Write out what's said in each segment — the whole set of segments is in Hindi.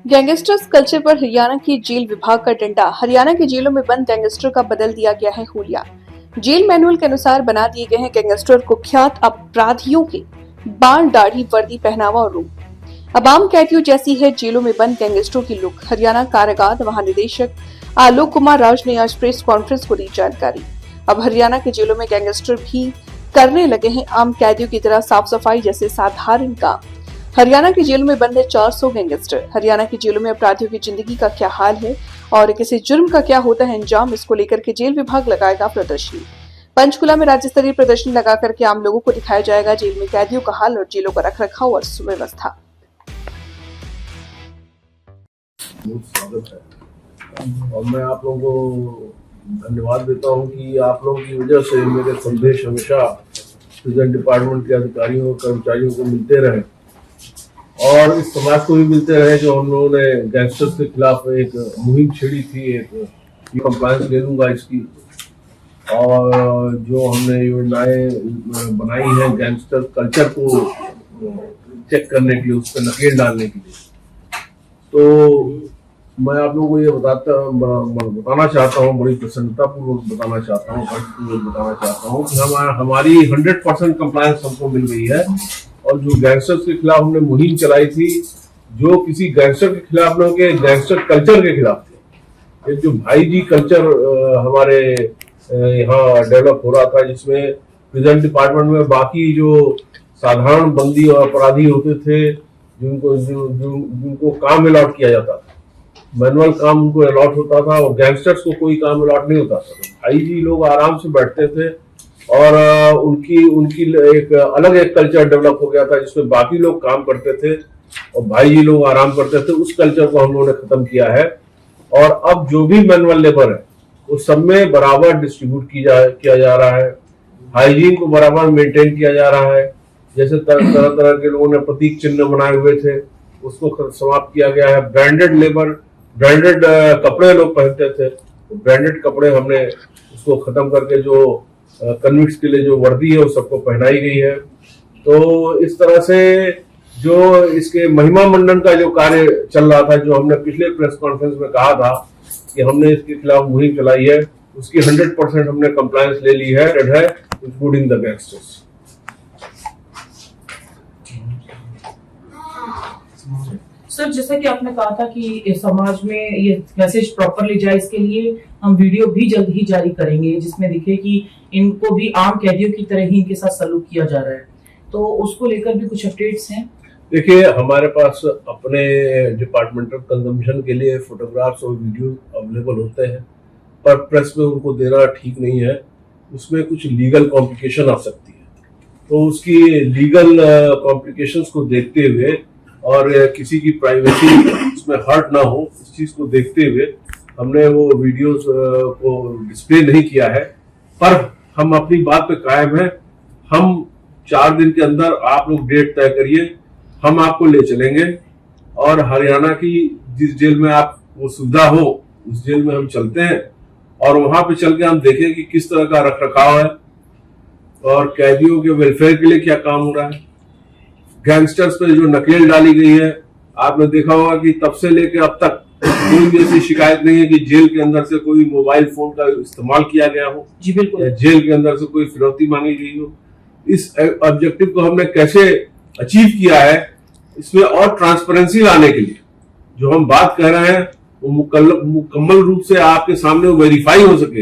गैंगस्टर्स कल्चर पर हरियाणा की जेल विभाग का डंडा। हरियाणा की जेलों में बंद गैंगस्टर का बदल दिया गया है हुलिया। जेल मैनुअल के अनुसार बना दिए गए हैं गैंगस्टर कुख्यात अपराधियों के बाल, दाढ़ी, वर्दी, पहनावा और रूप। अब आम कैदियों जैसी है जेलों में बंद गैंगस्टरों की लुक। हरियाणा कारागार महानिदेशक आलोक कुमार राज ने आज प्रेस कॉन्फ्रेंस को दी जानकारी। अब हरियाणा के जेलों में गैंगस्टर भी करने लगे हैं आम कैदियों की तरह साफ सफाई जैसे साधारण काम। हरियाणा की जेलों में बंद है 400 गैंगस्टर। हरियाणा की जेलों में अपराधियों की जिंदगी का क्या हाल है और किसी जुर्म का क्या होता है अंजाम, इसको लेकर के जेल विभाग लगाएगा प्रदर्शनी। पंचकुला में राज्य स्तरीय प्रदर्शनी लगा करके आम लोगों को दिखाया जाएगा जेल में कैदियों का हाल और जेलों का रखरखाव और सुव्यवस्था। स्वागत है और मैं आप लोगों को धन्यवाद देता हूं कि आप लोगों की वजह से मेरे संदेश हमेशा प्रिजन डिपार्टमेंट के अधिकारियों और कर्मचारियों को मिलते रहे और इस समाज को भी मिलते रहे। जो हम लोगों ने गैंगस्टर्स के खिलाफ एक मुहिम छेड़ी थी, एक कंप्लायंस ले लूंगा इसकी, और जो हमने योजनाएं बनाई हैं गैंगस्टर कल्चर को चेक करने के लिए, उस पर नकेल डालने के लिए, तो मैं आप लोगों को ये बताना चाहता हूँ, बड़ी प्रसन्नतापूर्वक बताना चाहता हूँ, हर्षपूर्वक बताना चाहता हूँ कि हमारी 100% कंप्लायंस हमको मिल गई है। और जो गैंगस्टर्स के खिलाफ हमने मुहिम चलाई थी, जो किसी गैंगस्टर के खिलाफ लोगों के गैंगस्टर कल्चर के खिलाफ थे, एक जो भाई जी कल्चर हमारे यहाँ डेवलप हो रहा था, जिसमें प्रिजन डिपार्टमेंट में बाकी जो साधारण बंदी और अपराधी होते थे, जिनको काम अलॉट किया जाता था, मैनुअल काम उनको अलॉट होता था और गैंगस्टर्स को कोई काम अलॉट नहीं होता था। तो भाई जी लोग आराम से बैठते थे और उनकी एक अलग एक कल्चर डेवलप हो गया था, जिसमें बाकी लोग काम करते थे और भाई जी लोग आराम करते थे। उस कल्चर को हम लोगों ने खत्म किया है और अब जो भी मैनुअल लेबर है वो सब में बराबर डिस्ट्रीब्यूट किया जा रहा है। हाइजीन को बराबर मेंटेन किया जा रहा है। जैसे तरह तरह के लोगों ने प्रतीक चिन्ह बनाए हुए थे, उसको समाप्त किया गया है। ब्रांडेड लेबर, ब्रांडेड कपड़े लोग पहनते थे, तो ब्रांडेड कपड़े हमने उसको खत्म करके जो कन्विक्ट्स के लिए जो वर्दी है वो सबको पहनाई गई है। तो इस तरह से जो इसके महिमा मंडन का जो कार्य चल रहा था, जो हमने पिछले प्रेस कॉन्फ्रेंस में कहा था कि हमने इसके खिलाफ मुहिम चलाई है, उसकी 100% हमने कंप्लायंस ले ली है, इंक्लूडिंग द गैंगस्टर्स। सर, जैसा कि आपने कहा था कि समाज में ये मैसेज प्रॉपरली जाए, इसके लिए हम वीडियो भी जल्द ही जारी करेंगे जिसमें दिखे कि इनको भी आम कैदियों की तरह ही इनके साथ सलूक किया जा रहा है। तो उसको लेकर भी कुछ अपडेट्स हैं? देखिए, हमारे पास अपने डिपार्टमेंटल कंजम्पशन के लिए फोटोग्राफ्स और वीडियो अवेलेबल होते हैं, पर प्रेस में उनको देना ठीक नहीं है। उसमें कुछ लीगल कॉम्प्लिकेशन आ सकती है, तो उसकी लीगल कॉम्प्लिकेशंस को देखते हुए और किसी की प्राइवेसी उसमें हर्ट ना हो, इस चीज को देखते हुए हमने वो वीडियोस को डिस्प्ले नहीं किया है। पर हम अपनी बात पे कायम है। हम 4 दिन के अंदर, आप लोग डेट तय करिए, हम आपको ले चलेंगे और हरियाणा की जिस जेल में आप वो सुविधा हो उस जेल में हम चलते हैं और वहां पे चल के हम देखें कि किस तरह का रखरखाव है और कैदियों के वेलफेयर के लिए क्या काम हो रहा है। गैंगस्टर्स पे जो नकेल डाली गई है, आपने देखा होगा कि तब से लेकर अब तक कोई भी ऐसी शिकायत नहीं है कि जेल के अंदर से कोई मोबाइल फोन का इस्तेमाल किया गया हो, जी बिल्कुल, या जेल के अंदर से कोई फिरौती मांगी गई हो। इस ऑब्जेक्टिव को हमने कैसे अचीव किया है, इसमें और ट्रांसपेरेंसी लाने के लिए जो हम बात कर रहे हैं वो मुकम्मल रूप से आपके सामने वेरीफाई हो सके।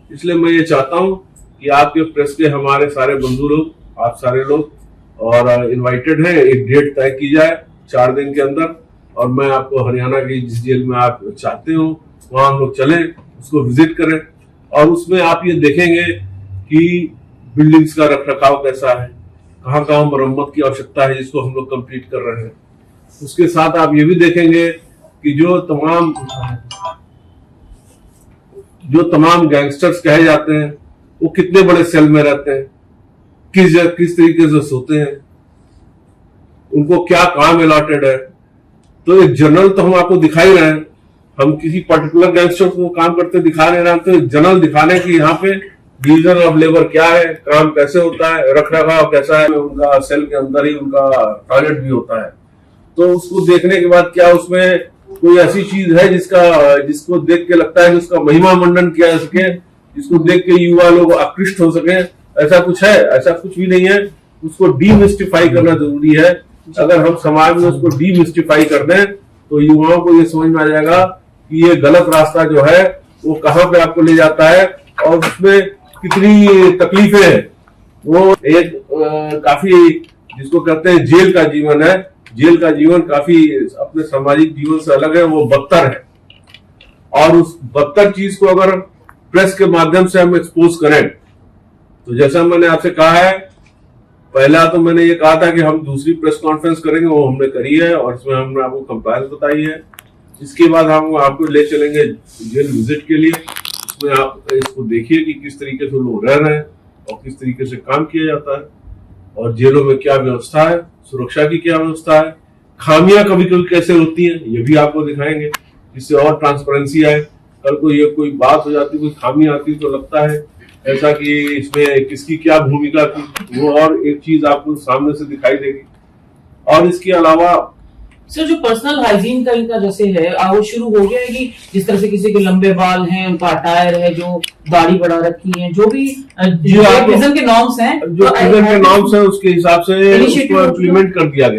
इसलिए मैं ये चाहता हूं कि आपके प्रेस के हमारे सारे बंधु लोग, आप सारे लोग और इनवाइटेड हैं, एक डेट तय की जाए 4 दिन के अंदर और मैं आपको हरियाणा की जिस जेल में आप चाहते हो वहां हम लोग चलें, उसको विजिट करें और उसमें आप ये देखेंगे कि बिल्डिंग्स का रखरखाव कैसा है, कहाँ कहाँ मरम्मत की आवश्यकता है जिसको हम लोग कंप्लीट कर रहे हैं। उसके साथ आप ये भी देखेंगे कि जो तमाम गैंगस्टर्स कहे जाते हैं वो कितने बड़े सेल में रहते हैं, किस तरीके से सोते हैं, उनको क्या काम अलॉटेड है। तो एक जनरल तो हम आपको दिखा ही रहे हैं, हम किसी पर्टिकुलर गैंगस्टर को काम करते दिखा नहीं रहे, तो एक जनरल दिखाने की यहाँ पे डिवीजन ऑफ लेबर क्या है, काम कैसे होता है, रखरखाव कैसा है, उनका सेल के अंदर ही उनका टॉयलेट भी होता है। तो उसको देखने के बाद क्या उसमें कोई ऐसी चीज है जिसको देख के लगता है कि उसका महिमा मंडन किया जा सके, जिसको देख के युवा लोग आकृष्ट हो सके, ऐसा कुछ है? ऐसा कुछ भी नहीं है। उसको डीमिस्टिफाई करना जरूरी है। अगर हम समाज में उसको डीमिस्टिफाई कर दें तो युवाओं को ये समझ में आ जाएगा कि ये गलत रास्ता जो है वो कहाँ पे आपको ले जाता है और उसमें कितनी तकलीफें हैं। वो एक काफी जिसको कहते हैं जेल का जीवन है। जेल का जीवन काफी अपने सामाजिक जीवन से अलग है, वो बदतर है। और उस बदतर चीज को अगर प्रेस के माध्यम से हम एक्सपोज करें तो जैसा मैंने आपसे कहा है, पहला तो मैंने ये कहा था कि हम दूसरी प्रेस कॉन्फ्रेंस करेंगे, वो हमने करी है और इसमें हमने आपको कंप्लायंस बताई है। इसके बाद हम आपको ले चलेंगे जेल विजिट के लिए। इसमें आप इसको देखिए कि किस तरीके से लोग रह रहे हैं और किस तरीके से काम किया जाता है और जेलों में क्या व्यवस्था है, सुरक्षा की क्या व्यवस्था है, खामियां कभी कभी कैसे होती हैं, ये भी आपको दिखाएंगे जिससे और ट्रांसपेरेंसी आए। कल को ये कोई बात हो जाती, कोई खामी आती तो लगता है ऐसा कि इसमें किसकी क्या भूमिका थी, वो और एक चीज आपको सामने से दिखाई देगी। और इसके अलावा सर जो पर्सनल हाइजीन का इनका जैसे है वो शुरू हो गया है कि जिस तरह से किसी के लंबे बाल हैं, उनका अटायर है, जो दाढ़ी बढ़ा रखी है, जो भी प्रिजन के नॉर्म्स हैं, जो प्रिजन के नॉर्म्स हैं उसके हिसाब से उसको इम्प्लीमेंट कर दिया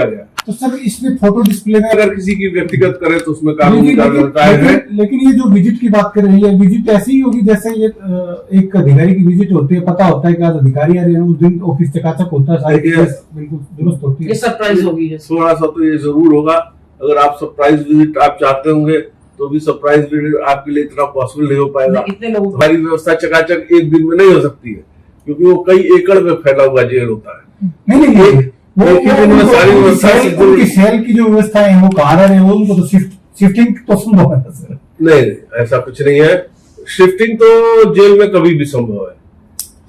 गया। तो सर इसमें फोटो डिस्प्ले में अगर किसी की व्यक्तिगत करे तो उसमें कानूनी कार्रवाई है। लेकिन ये जो विजिट की बात कर रही है, विजिट ऐसी ही होगी जैसे ये एक अधिकारी की विजिट होती है, पता होता है कि आज अधिकारी आ रहे हैं, उस दिन ऑफिस चकाचक होता है, सारी चीजें बिल्कुल दुरुस्त होती है। ये सरप्राइज होगी। थोड़ा सा तो ये जरूर होगा। अगर आप सरप्राइज विजिट आप चाहते होंगे तो भी सरप्राइज विजिट आपके लिए इतना पॉसिबल नहीं हो पाएगा। हमारी व्यवस्था चकाचक एक दिन में नहीं हो सकती है क्योंकि वो कई एकड़ में फैला हुआ जेल होता है। नहीं सारी व्यवस्था सेल की जो व्यवस्था है वो कहा रहे हैं, उनको तो शिफ्टिंग तो संभव है सर? नहीं, ऐसा कुछ नहीं है। शिफ्टिंग तो जेल में कभी भी संभव है।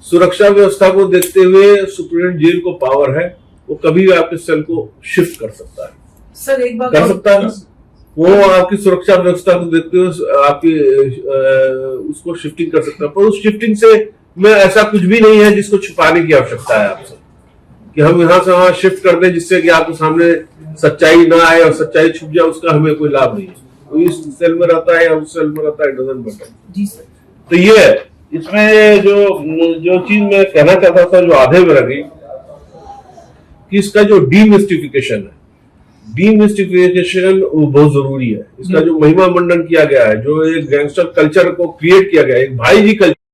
सुरक्षा व्यवस्था को देखते हुए सुप्रीम जेल को पावर है, वो कभी भी आपके सेल को शिफ्ट कर सकता है। सर एक बात कर सकता है, वो आपकी सुरक्षा व्यवस्था को देखते हुए आपकी उसको शिफ्टिंग कर सकता है। पर उस शिफ्टिंग से में ऐसा कुछ भी नहीं है जिसको छुपाने की आवश्यकता है आपसे कि हम यहाँ से वहां शिफ्ट कर दें जिससे कि आपके सामने सच्चाई ना आए और सच्चाई छुप जाए, उसका हमें कोई लाभ नहीं है। तो इस सेल में रहता है या उस सेल में रहता है, इट डजंट मैटर। जी सर। तो ये है इसमें जो चीज मैं कहना चाहता था, जो आधे में रह गई, कि इसका जो डीमिस्टिफिकेशन है, डीमिस्टिफिकेशन वो बहुत जरूरी है। इसका जो महिमा मंडन किया गया है, जो एक गैंगस्टर कल्चर को क्रिएट किया गया है, एक भाई जी कल्चर